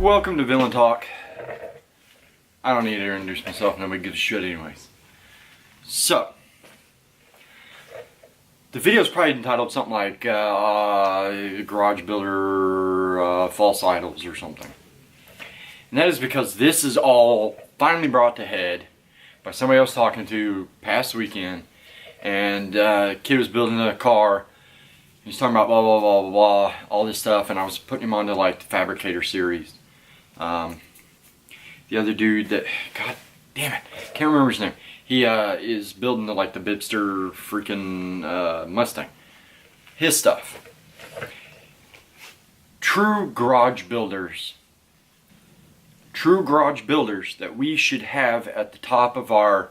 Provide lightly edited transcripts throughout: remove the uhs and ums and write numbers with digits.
Welcome to Villain Talk. I don't need to introduce myself, nobody gives a shit anyways. So, the video is probably entitled something like Garage Builder False Idols or something. And that is because this is all finally brought to head by somebody I was talking to past weekend. And kid was building a car. He's talking about blah blah blah blah blah, all this stuff, and I was putting him onto like the Fabricator series. The other dude that, god damn it, can't remember his name. He is building the Bibster freaking Mustang. His stuff. True garage builders that we should have at the top of our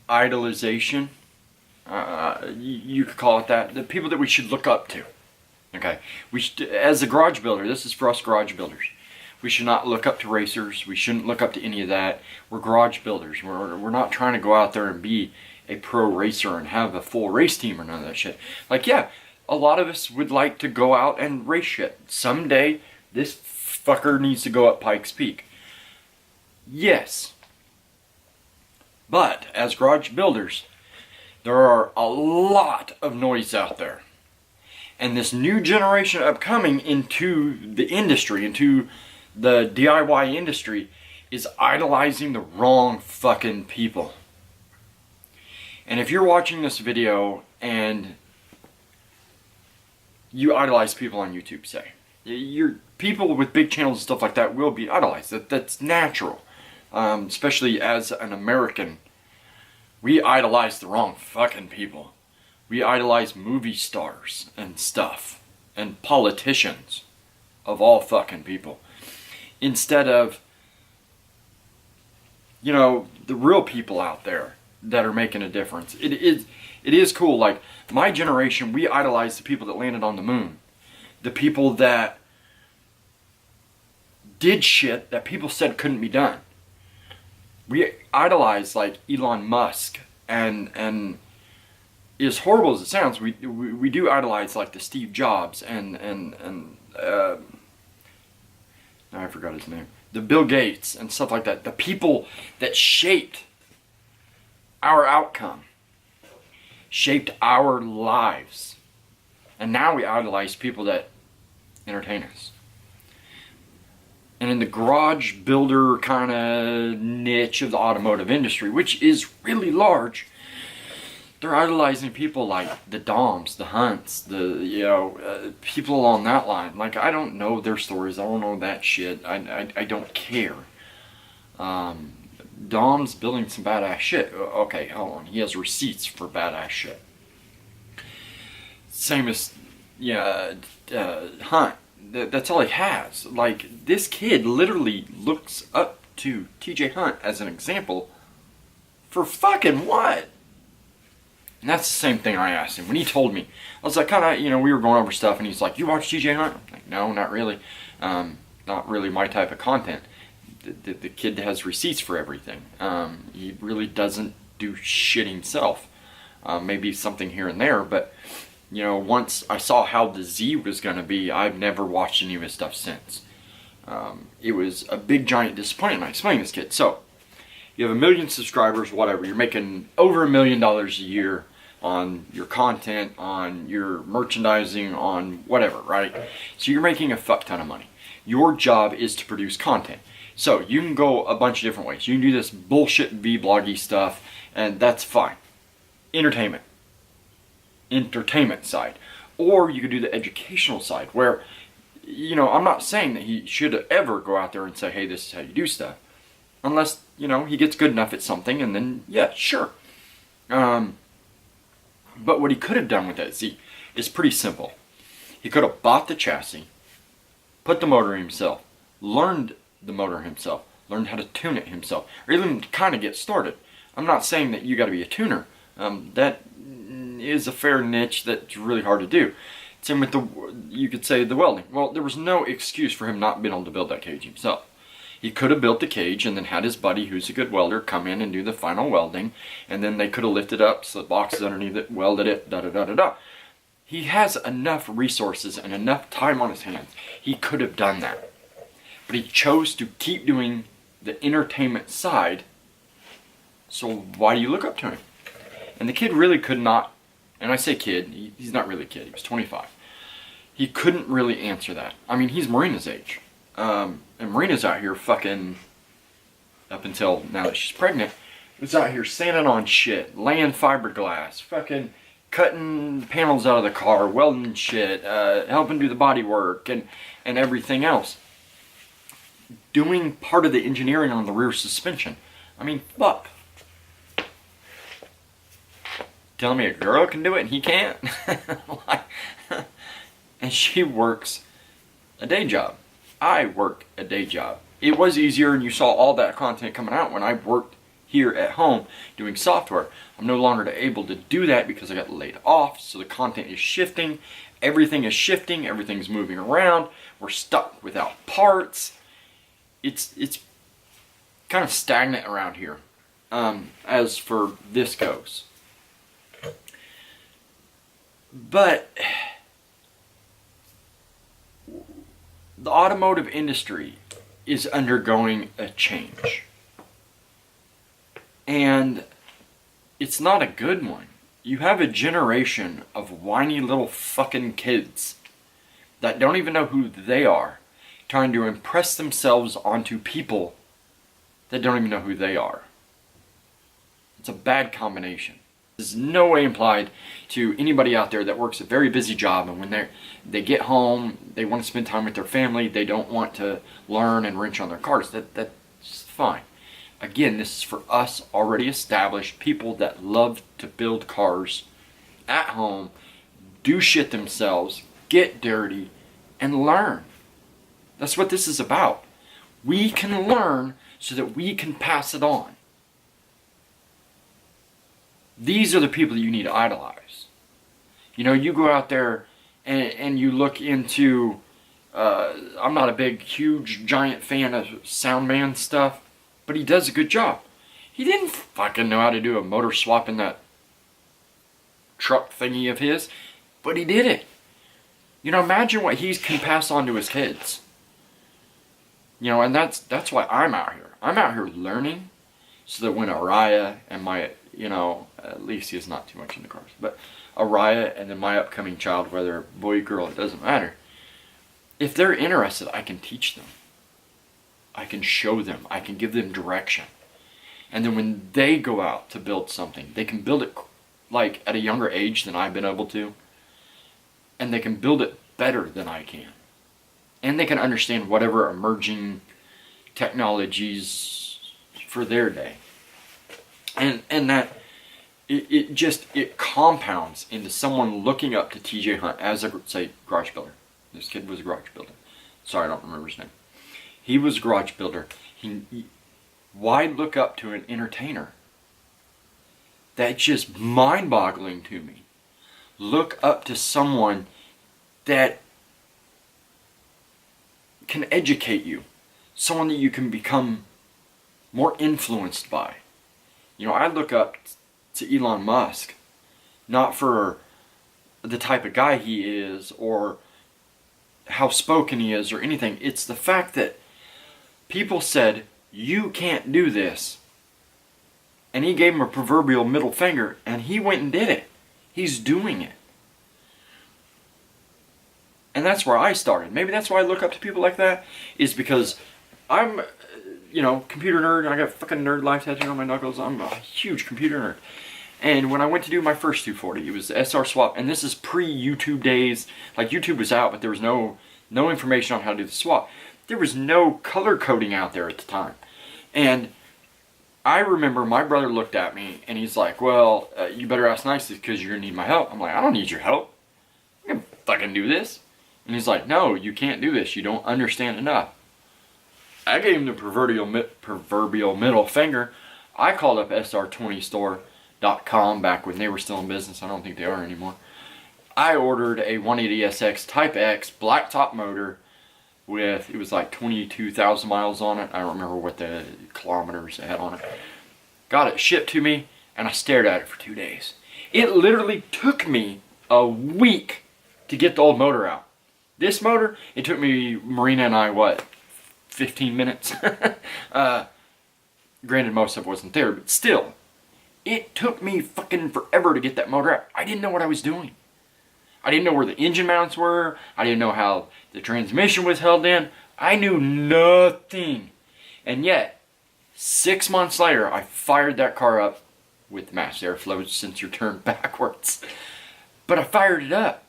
idolization. You could call it that. The people that we should look up to. Okay, we should, as a garage builder, this is for us garage builders. We should not look up to racers. We shouldn't look up to any of that. We're garage builders. We're not trying to go out there and be a pro racer and have a full race team or none of that shit. Like, yeah, a lot of us would like to go out and race shit. Someday, this fucker needs to go up Pikes Peak. Yes. But, as garage builders, there are a lot of noise out there. And this new generation upcoming into the industry, into the DIY industry, is idolizing the wrong fucking people. And if you're watching this video and you idolize people on YouTube, say, your people with big channels and stuff like that will be idolized. That's natural. Especially as an American, we idolize the wrong fucking people. We idolize movie stars and stuff, and politicians of all fucking people, instead of, you know, the real people out there that are making a difference. It is cool. Like, my generation, we idolize the people that landed on the moon, the people that did shit that people said couldn't be done. We idolize like Elon Musk, and as horrible as it sounds, we do idolize like the Steve Jobs and now I forgot his name, the Bill Gates and stuff like that. The people that shaped our outcome, shaped our lives, and now we idolize people that entertain us. And in the garage builder kind of niche of the automotive industry, which is really large, they're idolizing people like the Doms, the Hunts, people along that line. Like, I don't know their stories. I don't know that shit. I don't care. Dom's building some badass shit. Okay, hold on. He has receipts for badass shit. Same as, Hunt. That's all he has. Like, this kid literally looks up to TJ Hunt as an example for fucking what? And that's the same thing I asked him when he told me. I was like, kind of, we were going over stuff, and he's like, "You watch TJ Hunt?" I'm like, "No, not really. Not really my type of content." The kid has receipts for everything. He really doesn't do shit himself. Maybe something here and there, but once I saw how the Z was going to be, I've never watched any of his stuff since. It was a big, giant disappointment. I explained to this kid. So, you have 1 million subscribers, whatever. You're making over $1 million a year on your content, on your merchandising, on whatever, right? So you're making a fuck ton of money. Your job is to produce content. So you can go a bunch of different ways. You can do this bullshit vloggy stuff, and that's fine. Entertainment side. Or you could do the educational side, where, I'm not saying that he should ever go out there and say, "Hey, this is how you do stuff." Unless, he gets good enough at something, and then, yeah, sure. But what he could have done with that is pretty simple. He could have bought the chassis, put the motor himself, learned the motor himself, learned how to tune it himself, or even kind of get started. I'm not saying that you got to be a tuner. That is a fair niche that's really hard to do. Same with you could say the welding. Well, there was no excuse for him not being able to build that cage himself. He could have built the cage and then had his buddy, who's a good welder, come in and do the final welding, and then they could have lifted up so the boxes underneath it, welded it, da-da-da-da-da. He has enough resources and enough time on his hands. He could have done that. But he chose to keep doing the entertainment side. So why do you look up to him? And the kid really could not, and I say kid, he's not really a kid, he was 25. He couldn't really answer that. I mean, he's Marina's age. And Marina's out here fucking, up until now that she's pregnant, was out here sanding on shit, laying fiberglass, fucking cutting panels out of the car, welding shit, helping do the body work and everything else. Doing part of the engineering on the rear suspension. I mean, fuck. Telling me a girl can do it and he can't? And she works a day job. I work a day job. It was easier, and you saw all that content coming out when I worked here at home doing software. I'm no longer able to do that because I got laid off, so the content is shifting. Everything is shifting. Everything's moving around. We're stuck without parts. It's kind of stagnant around here as for this goes. But the automotive industry is undergoing a change. And it's not a good one. You have a generation of whiny little fucking kids that don't even know who they are, trying to impress themselves onto people that don't even know who they are. It's a bad combination. There's no way implied to anybody out there that works a very busy job, and when they get home, they want to spend time with their family, they don't want to learn and wrench on their cars. That's fine. Again, this is for us already established people that love to build cars at home, do shit themselves, get dirty, and learn. That's what this is about. We can learn so that we can pass it on. These are the people that you need to idolize. You know, you go out there and you look into, I'm not a big, huge, giant fan of Soundman stuff, but he does a good job. He didn't fucking know how to do a motor swap in that truck thingy of his, but he did it. You know, imagine what he can pass on to his kids. You know, and that's why I'm out here. I'm out here learning so that when Araya and my, you know, at least he's not too much in the cars, but Araya and then my upcoming child, whether boy or girl, it doesn't matter. If they're interested, I can teach them. I can show them. I can give them direction. And then when they go out to build something, they can build it like at a younger age than I've been able to. And they can build it better than I can. And they can understand whatever emerging technologies for their day. And that it compounds into someone looking up to TJ Hunt as a, say, garage builder. This kid was a garage builder. Sorry, I don't remember his name. He was a garage builder. Why look up to an entertainer? That's just mind-boggling to me. Look up to someone that can educate you. Someone that you can become more influenced by. You know, I look up to Elon Musk, not for the type of guy he is or how spoken he is or anything. It's the fact that people said, you can't do this. And he gave him a proverbial middle finger, and he went and did it. He's doing it. And that's where I started. Maybe that's why I look up to people like that, is because I'm, you know, computer nerd, and I got fucking nerd life tattooed on my knuckles. I'm a huge computer nerd. And when I went to do my first 240, it was the SR swap, and this is pre-YouTube days. Like, YouTube was out, but there was no information on how to do the swap. There was no color coding out there at the time. And I remember my brother looked at me, and he's like, well, you better ask nicely because you're going to need my help. I'm like, I don't need your help. I can fucking do this. And he's like, no, you can't do this. You don't understand enough. I gave him the proverbial middle finger. I called up sr20store.com back when they were still in business. I don't think they are anymore. I ordered a 180SX Type X blacktop motor with, it was like 22,000 miles on it. I don't remember what the kilometers it had on it. Got it shipped to me, and I stared at it for 2 days. It literally took me a week to get the old motor out. This motor, it took me, Marina and I, 15 minutes? Granted, most of it wasn't there, but still. It took me fucking forever to get that motor out. I didn't know what I was doing. I didn't know where the engine mounts were. I didn't know how the transmission was held in. I knew nothing. And yet, 6 months later, I fired that car up with mass airflow sensor turned backwards. But I fired it up.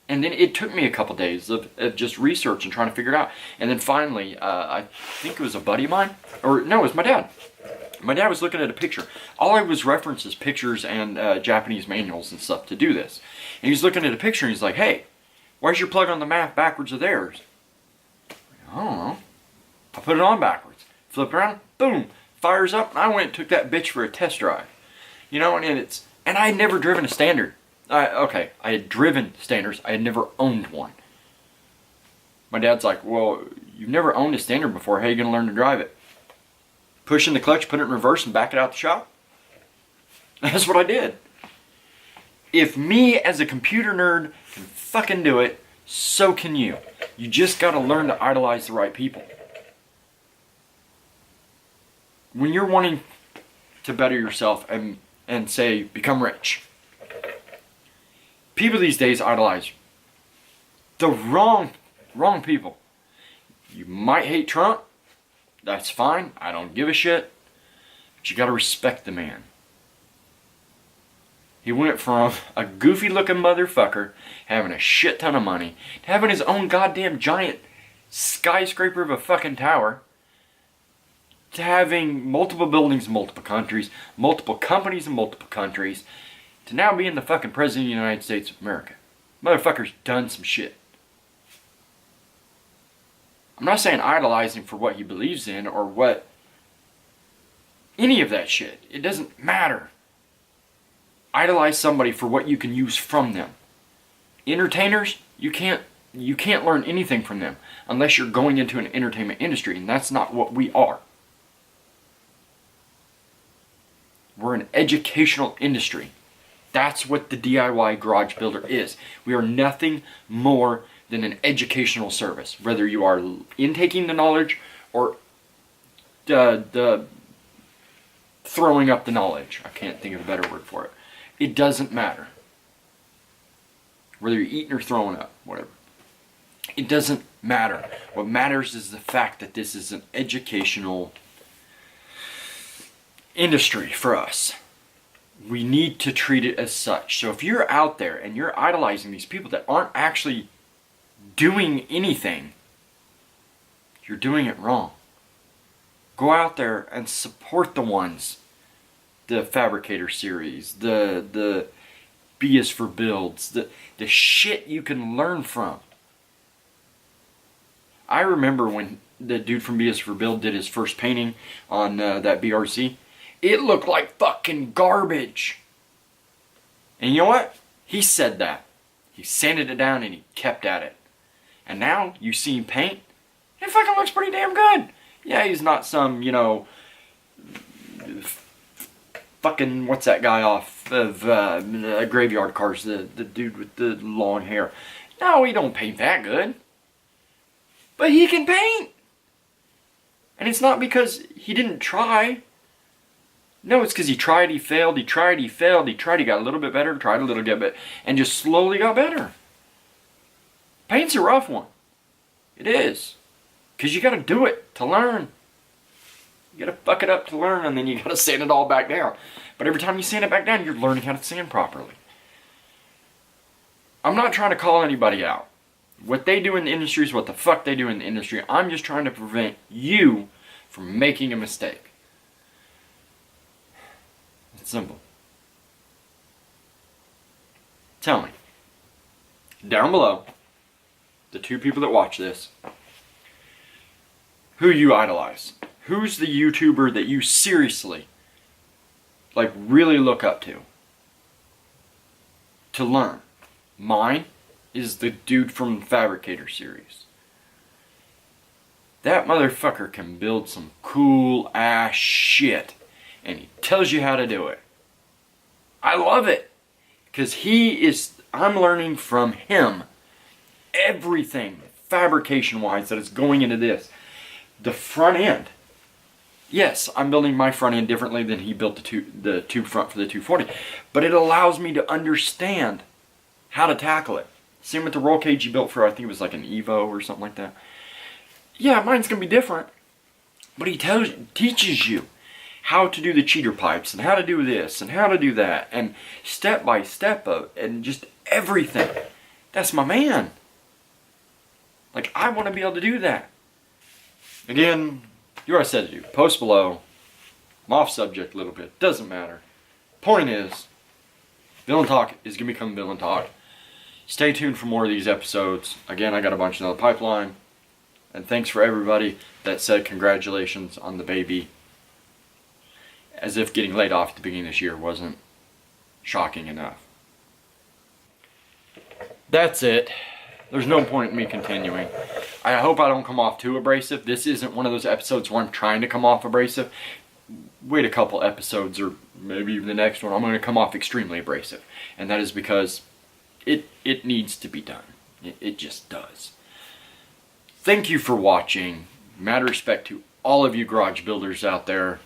And then it took me a couple days of just research and trying to figure it out. And then finally, I think it was a buddy of mine. Or no, it was my dad. My dad was looking at a picture. All I was referenced is pictures and Japanese manuals and stuff to do this. And he's looking at a picture and he's like, hey, why's your plug on the map backwards of theirs? I don't know. I put it on backwards. Flip around, boom, fires up, and I went and took that bitch for a test drive. You know, and I had never driven a standard. I had driven standards. I had never owned one. My dad's like, well, you've never owned a standard before. How are you going to learn to drive it? Push in the clutch, put it in reverse, and back it out the shop? That's what I did. If me as a computer nerd can fucking do it, so can you. You just got to learn to idolize the right people. When you're wanting to better yourself and say, become rich, people these days idolize the wrong people. You might hate Trump. That's fine. I don't give a shit. But you gotta respect the man. He went from a goofy looking motherfucker having a shit ton of money to having his own goddamn giant skyscraper of a fucking tower to having multiple buildings in multiple countries, multiple companies in multiple countries, to now being the fucking president of the United States of America. Motherfucker's done some shit. I'm not saying idolize him for what he believes in or what any of that shit. It doesn't matter. Idolize somebody for what you can use from them. Entertainers, you can't learn anything from them unless you're going into an entertainment industry, and that's not what we are. We're an educational industry. That's what the DIY garage builder is. We are nothing more than an educational service, whether you are intaking the knowledge or the throwing up the knowledge. I can't think of a better word for it. It doesn't matter. Whether you're eating or throwing up, whatever. It doesn't matter. What matters is the fact that this is an educational industry for us. We need to treat it as such. So if you're out there and you're idolizing these people that aren't actually doing anything, you're doing it wrong. Go out there and support the ones. The Fabricator series, the B is for Builds, the shit you can learn from. I remember when the dude from B is for Build did his first painting on that BRC. It looked like fucking garbage. And you know what? He said that. He sanded it down and he kept at it. And now you see him paint, it fucking looks pretty damn good. Yeah, he's not some, fucking, what's that guy off of Graveyard Cars, the dude with the long hair. No, he don't paint that good. But he can paint. And it's not because he didn't try. No, it's because he tried, he failed, he tried, he failed, he tried, he got a little bit better, tried a little bit, and just slowly got better. Paint's a rough one. It is. Because you got to do it to learn. You got to fuck it up to learn, and then you got to sand it all back down. But every time you sand it back down, you're learning how to sand properly. I'm not trying to call anybody out. What they do in the industry is what the fuck they do in the industry. I'm just trying to prevent you from making a mistake. It's simple. Tell me, down below, the two people that watch this, who you idolize. Who's the YouTuber that you seriously, really look up to learn? Mine is the dude from the Fabricator series. That motherfucker can build some cool ass shit, and he tells you how to do it. I love it, because I'm learning from him everything fabrication-wise that is going into this. The front end. Yes, I'm building my front end differently than he built the tube front for the 240, but it allows me to understand how to tackle it. Same with the roll cage he built for, I think it was like an Evo or something like that. Yeah, mine's gonna be different, but he teaches you how to do the cheater pipes and how to do this and how to do that and step by step of and just everything. That's my man. Like, I want to be able to do that. Again, you already said to do. Post below. I'm off subject a little bit. Doesn't matter. Point is, Villain Talk is going to become Villain Talk. Stay tuned for more of these episodes. Again, I got a bunch in the pipeline. And thanks for everybody that said congratulations on the baby. As if getting laid off at the beginning of this year wasn't shocking enough. That's it. There's no point in me continuing. I hope I don't come off too abrasive. This isn't one of those episodes where I'm trying to come off abrasive. Wait a couple episodes or maybe even the next one, I'm going to come off extremely abrasive. And that is because it needs to be done. It just does. Thank you for watching. Mad respect to all of you garage builders out there.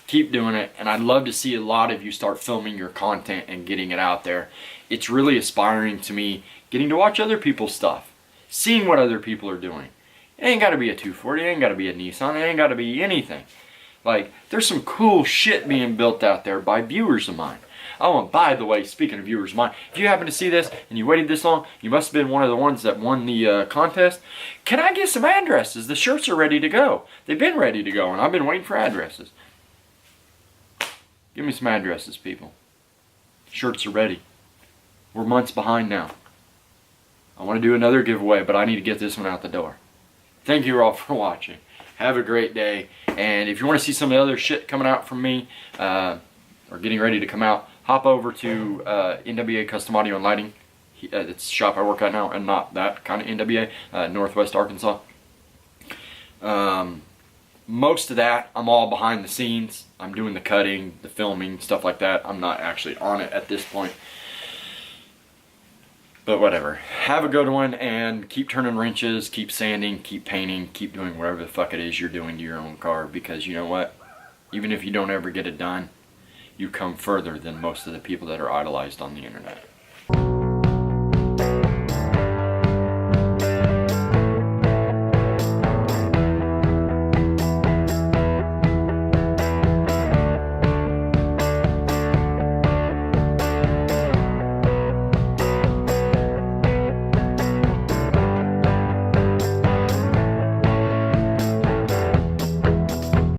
Keep doing it, and I'd love to see a lot of you start filming your content and getting it out there. It's really aspiring to me, getting to watch other people's stuff, seeing what other people are doing. It ain't got to be a 240, it ain't got to be a Nissan, it ain't got to be anything. Like, there's some cool shit being built out there by viewers of mine. Oh, and by the way, speaking of viewers of mine, if you happen to see this and you waited this long, you must have been one of the ones that won the contest. Can I get some addresses? The shirts are ready to go. They've been ready to go, and I've been waiting for addresses. Give me some addresses, people. Shirts are ready. We're months behind now. I want to do another giveaway, but I need to get this one out the door. Thank you all for watching. Have a great day. And if you want to see some of the other shit coming out from me, or getting ready to come out, hop over to NWA Custom Audio and Lighting. It's the shop I work at now, and not that kind of NWA, Northwest Arkansas. Most of that, I'm all behind the scenes. I'm doing the cutting, the filming, stuff like that. I'm not actually on it at this point. But whatever. Have a good one, and keep turning wrenches, keep sanding, keep painting, keep doing whatever the fuck it is you're doing to your own car. Because you know what? Even if you don't ever get it done, you come further than most of the people that are idolized on the internet.